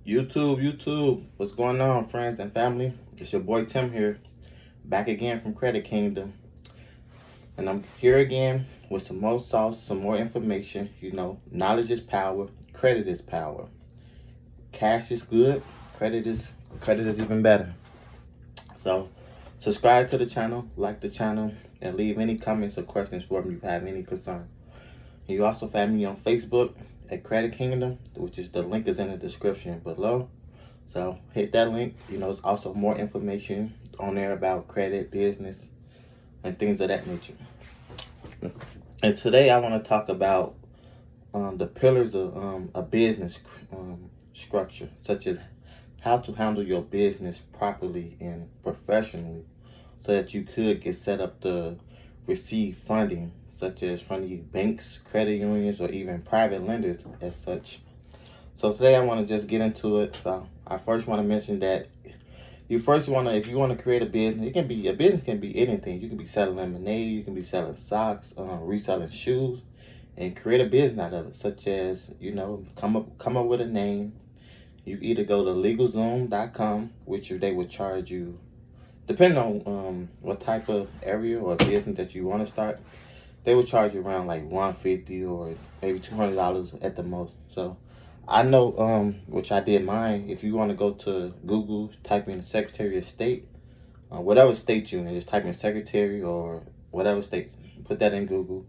YouTube, what's going on, friends and family? It's your boy Tim here, back again from Credit Kingdom, and I'm here again with some more sauce, some more information. Knowledge is power, credit is power. Cash is good, credit is credit is even better. So, subscribe to the channel, like the channel, and leave any comments or questions for me if you have any concern. You also find me on Facebook at Credit Kingdom, which is the link is in the description below. So hit that link. There's also more information on there about credit, business, and things of that nature. And today I want to talk about the pillars of a business structure, such as how to handle your business properly and professionally, so that you could get set up to receive funding, such as from the banks, credit unions, or even private lenders as such. So today I want to just get into it. So I first want to mention that if you want to create a business, a business can be anything. You can be selling lemonade, you can be selling socks, reselling shoes, and create a business out of it, such as, come up with a name. You either go to LegalZoom.com, which they would charge you, depending on what type of area or business that you want to start. They would charge you around like $150 or maybe $200 at the most. So I know, which I did mine. If you want to go to Google, type in Secretary of State, whatever state you're in, just type in Secretary or whatever state, put that in Google.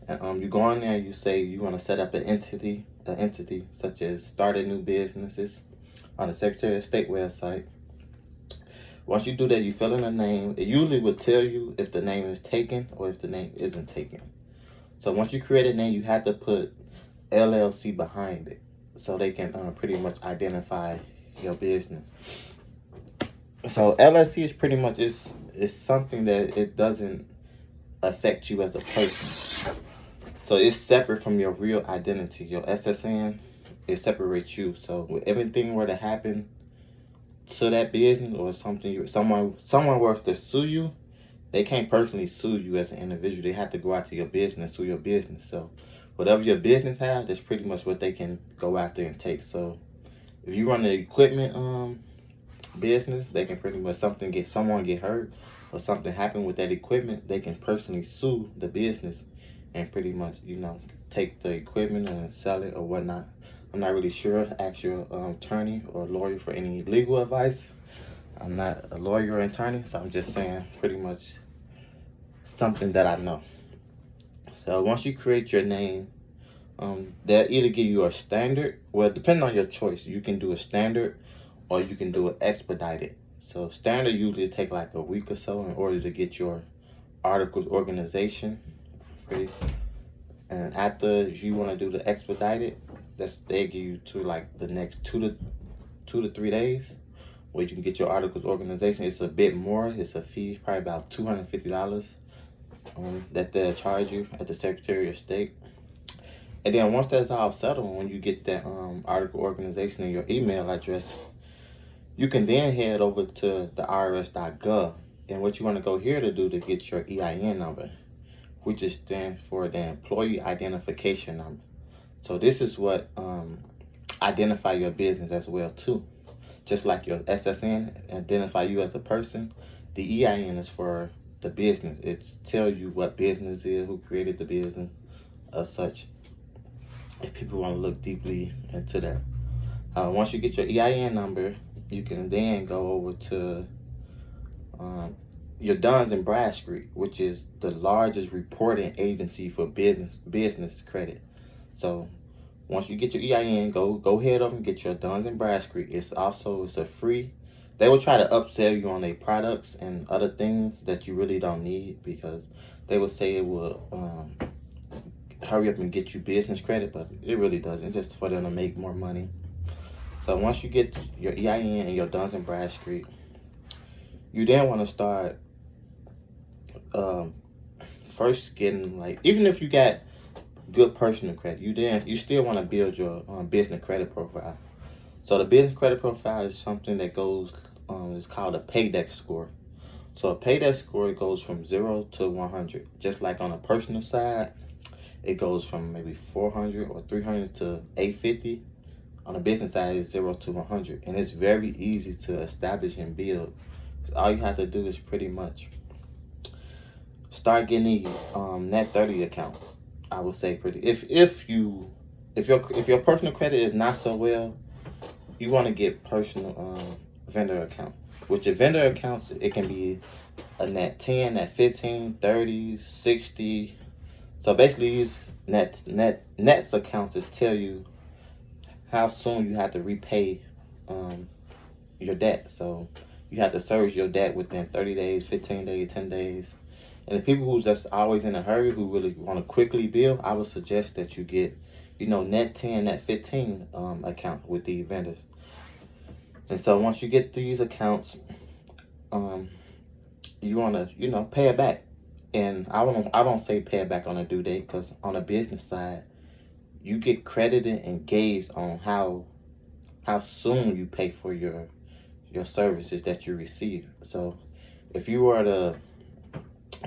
And you go on there, you say you want to set up an entity such as start a new businesses on the Secretary of State website. Once you do that, you fill in a name. It usually will tell you if the name is taken or if the name isn't taken. So once you create a name, you have to put LLC behind it, so they can pretty much identify your business. So LLC is pretty much is something that it doesn't affect you as a person. So it's separate from your real identity. Your SSN, it separates you. So if everything were to happen to that business or someone were to sue you, they can't personally sue you as an individual. They have to go out to your business, sue your business. So whatever your business has, that's pretty much what they can go out there and take. So if you run the equipment business, they can pretty much someone get hurt or something happen with that equipment, they can personally sue the business and pretty much take the equipment and sell it or whatnot. I'm not really sure. Ask your attorney or lawyer for any legal advice. I'm not a lawyer or attorney, so I'm just saying pretty much something that I know. So once you create your name, they'll either give you a standard. Well, depending on your choice, you can do a standard or you can do it expedited. So standard usually take like a week or so in order to get your articles organization ready. And after, if you want to do the expedited, they give you to like the next 2 to 3 days where you can get your articles organization. It's a bit more. It's a fee, probably about $250 that they'll charge you at the Secretary of State. And then once that's all settled, when you get that article organization in your email address, you can then head over to the IRS.gov. And what you want to go here to do to get your EIN number, which is stand for the Employee Identification Number. So this is what identify your business as well too. Just like your SSN identify you as a person, the EIN is for the business. It tells you what business is, who created the business, as such. If people want to look deeply into that. Once you get your EIN number, you can then go over to your Duns and Bradstreet, which is the largest reporting agency for business credit. So once you get your EIN, go head over and get your Duns and Bradstreet. It's a free. They will try to upsell you on their products and other things that you really don't need, because they will say it will hurry up and get you business credit, but it really doesn't. It's just for them to make more money. So once you get your EIN and your Duns and Bradstreet, you then want to start first getting, like, even if you got good personal credit, you still want to build your business credit profile. So the business credit profile is something that goes it's called a paydex score. So a paydex score goes from 0 to 100. Just like on a personal side, it goes from maybe 400 or 300 to 850 On the business side, it's 0 to 100, and it's very easy to establish and build. All you have to do is pretty much start getting the net 30 account. I would say pretty. If your personal credit is not so well, you want to get personal vendor account. With your vendor accounts, it can be a net 10, net 15, 30, 60. So basically, these nets accounts just tell you how soon you have to repay your debt. So you have to service your debt within 30 days, 15 days, 10 days. And the people who's just always in a hurry, who really want to quickly bill, I would suggest that you get, net 10, net 15 account with the vendors. And so once you get these accounts, you want to, pay it back. And I don't say pay it back on a due date, because on the business side, you get credited and gauged on how soon you pay for your services that you receive. So if you were to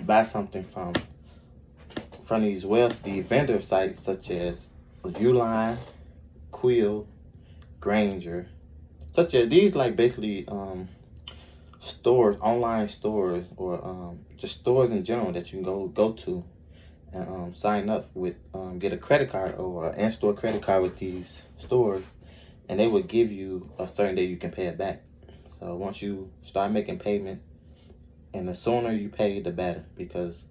buy something from the vendor sites such as Uline, Quill, Granger, such as these, like basically stores, online stores, or just stores in general that you can go to and sign up with, get a credit card or an in-store credit card with these stores, and they would give you a certain day you can pay it back. So once you start making payment, and the sooner you pay, the better, because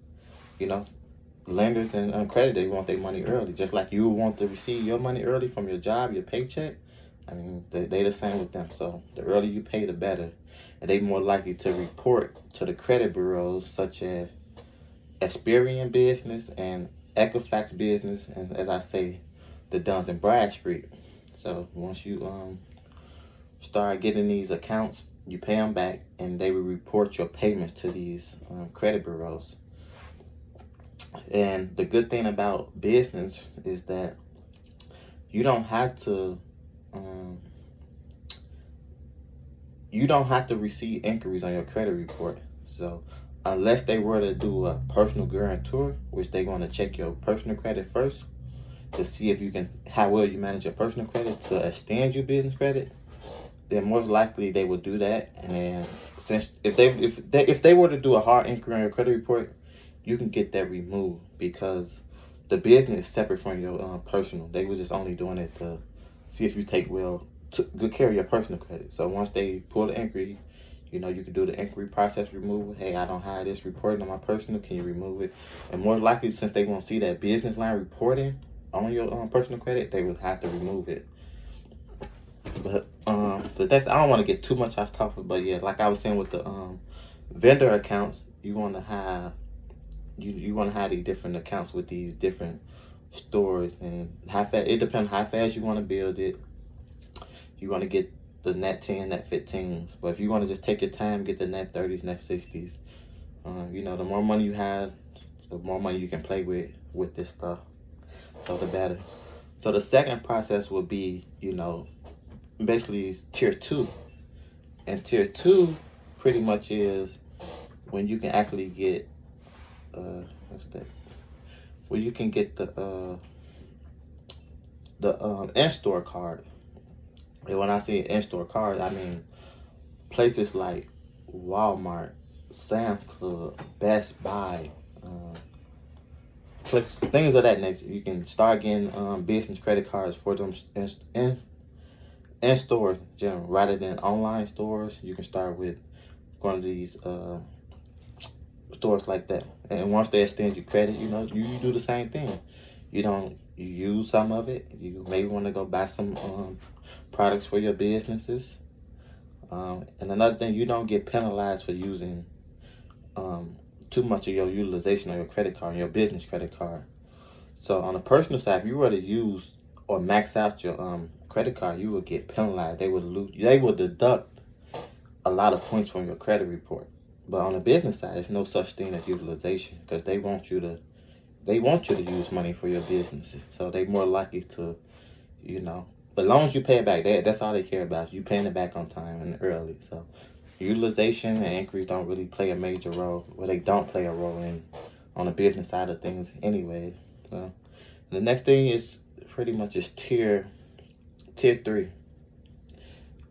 lenders and credit, they want their money early, just like you want to receive your money early from your job, your paycheck. I mean, they the same with them. So the earlier you pay, the better, and they more likely to report to the credit bureaus such as Experian Business and Equifax Business, and as I say, the Duns and Bradstreet. So once you start getting these accounts, you pay them back, and they will report your payments to these credit bureaus. And the good thing about business is that you don't have to receive inquiries on your credit report. So unless they were to do a personal guarantor, which they want to check your personal credit first to see if how well you manage your personal credit to extend your business credit, then most likely they would do that. And then since if they were to do a hard inquiry on your credit report, you can get that removed, because the business is separate from your personal. They were just only doing it to see if you take good care of your personal credit. So once they pull the inquiry, you can do the inquiry process removal. Hey, I don't have this reporting on my personal. Can you remove it? And more likely, since they won't see that business line reporting on your personal credit, they would have to remove it. But I don't want to get too much off topic. But yeah, like I was saying with the vendor accounts, you want to have these different accounts with these different stores, and it depends how fast you want to build it. You want to get the net 10, net 15s, but if you want to just take your time, get the net 30s, net 60s. The more money you have, the more money you can play with this stuff. So the better. So the second process would be, basically tier 2, and tier 2 pretty much is when you can actually get what's that? Where you can get the in-store card. And when I say in-store card, I mean places like Walmart, Sam's Club, Best Buy, things of that nature. You can start getting business credit cards for them in stores in general, rather than online stores. You can start with one of these stores like that, and once they extend your credit, you do the same thing. You use some of it. You maybe want to go buy some products for your businesses, and another thing, you don't get penalized for using too much of your utilization of your credit card, your business credit card. So on the personal side, if you were to use or max out your credit card, you would get penalized. They would deduct a lot of points from your credit report. But on the business side, there's no such thing as utilization, because they want you to use money for your businesses. So they more likely to, as long as you pay it back, that's all they care about. You paying it back on time and early. So utilization and inquiries don't really play a major role. Well, they don't play a role on the business side of things anyway. So the next thing is pretty much tier tier 3.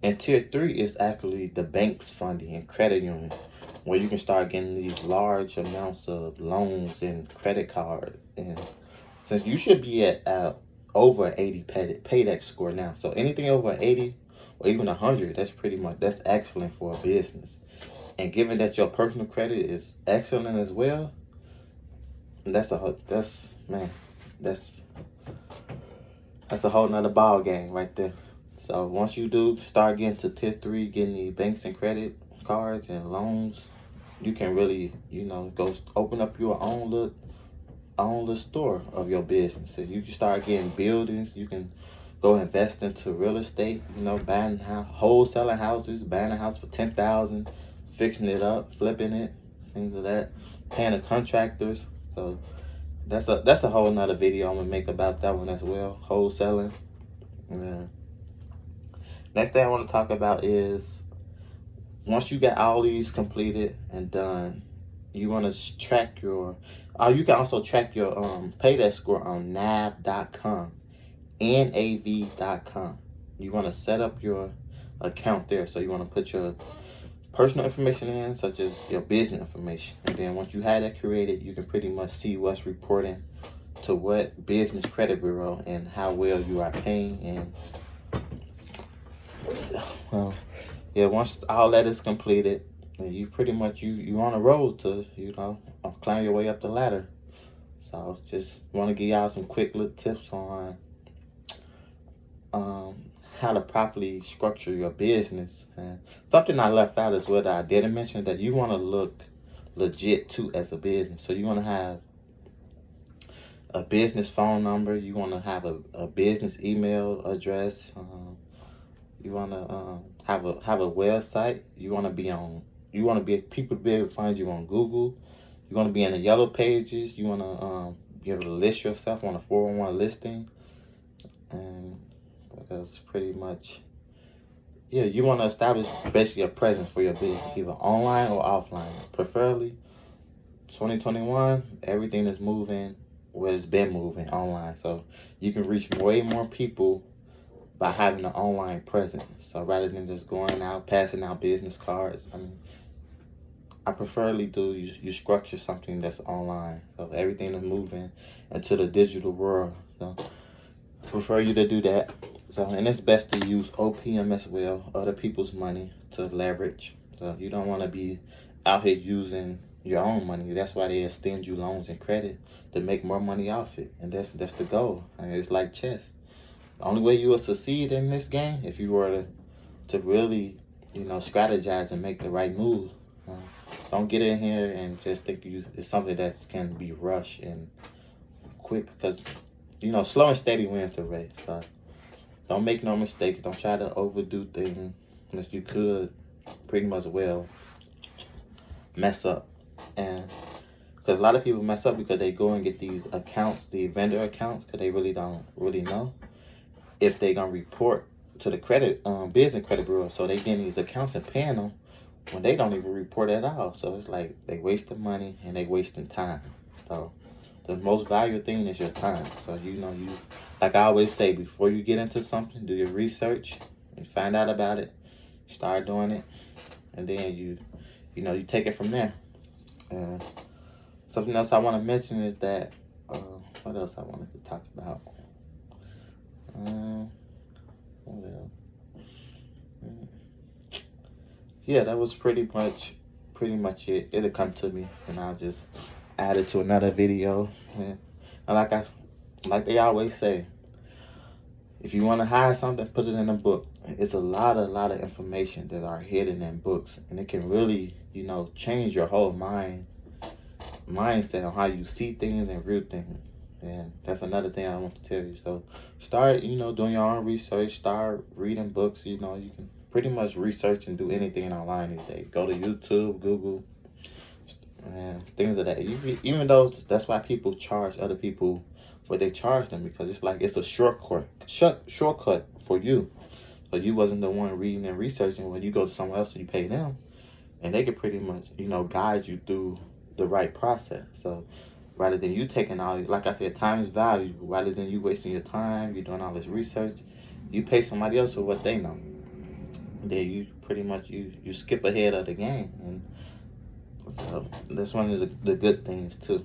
And tier 3 is actually the bank's funding and credit union, where you can start getting these large amounts of loans and credit cards. And since you should be at over 80 paydex score now, so anything over 80 or even 100, that's excellent for a business. And given that your personal credit is excellent as well, that's a whole nother ball game right there. So once you do start getting to tier 3, getting the banks and credit cards and loans, you can really, go open up your own little store of your business. So you can start getting buildings. You can go invest into real estate. Buying wholesaling houses, buying a house for $10,000, fixing it up, flipping it, things of that, paying the contractors. So that's a whole nother video I'm gonna make about that one as well. Wholesaling. Next thing I want to talk about is, once you get all these completed and done, you want to track your, you can also track your paydex score on nav.com, nav.com. You want to set up your account there. So you want to put your personal information in, such as your business information. And then once you have that created, you can pretty much see what's reporting to what business credit bureau and how well you are paying. And once all that is completed, you pretty much you on a road to climb your way up the ladder. So just want to give y'all some quick little tips on how to properly structure your business. And something I left out is what I didn't mention, that you want to look legit too as a business. So you want to have a business phone number. You want to have a business email address. You want to have a website. You want to be people to be able to find you on Google. You want to be in the yellow pages. You want to be able to list yourself on a 401 listing. And that's pretty much, you want to establish basically a presence for your business, either online or offline. Preferably 2021, everything is moving where it's been moving online. So you can reach way more people by having an online presence. So rather than just going out, passing out business cards, I preferably do you structure something that's online. So everything is moving into the digital world. So I prefer you to do that. So, and it's best to use OPM as well, other people's money, to leverage. So you don't want to be out here using your own money. That's why they extend you loans and credit, to make more money off it. And that's the goal. It's like chess. The only way you will succeed in this game, if you were to really, strategize and make the right move. Don't get in here and just think it's something that can be rushed and quick, because slow and steady wins the race. So don't make no mistakes. Don't try to overdo things unless you could pretty much mess up. And because a lot of people mess up because they go and get these accounts, the vendor accounts, because they really don't know if they gonna report to the business credit bureau. So they getting these accounts and paying them when they don't even report at all. So it's like they wasting money and they wasting time. So the most valuable thing is your time. So you like I always say, before you get into something, do your research and find out about it. Start doing it, and then you take it from there. And something else I want to mention is that what else I wanted to talk about. What else? Yeah, that was pretty much it. It'll come to me, and I'll just add it to another video. And like they always say, if you want to hide something, put it in a book. It's a lot of information that are hidden in books, and it can really, change your whole mindset on how you see things and view things. And that's another thing I want to tell you. So start, doing your own research. Start reading books. You can pretty much research and do anything online these days. Go to YouTube, Google, and things of that. Even though that's why people charge other people what they charge them, because it's a shortcut for you. So you wasn't the one reading and researching. When you go to someone else and you pay them, and they can pretty much, guide you through the right process. So rather than you taking all, like I said, time is valuable. Rather than you wasting your time, you doing all this research, you pay somebody else for what they know. Then you pretty much you skip ahead of the game, and so that's one of the good things too.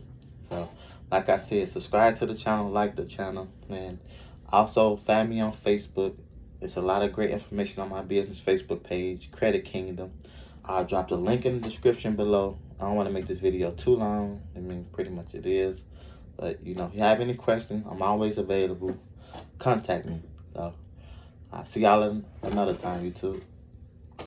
So, like I said, subscribe to the channel, like the channel, and also find me on Facebook. There's a lot of great information on my business Facebook page, Credit Kingdom. I'll drop the link in the description below. I don't want to make this video too long. I mean, pretty much it is. But, you know, if you have any questions, I'm always available. Contact me. So, I'll see y'all another time, YouTube.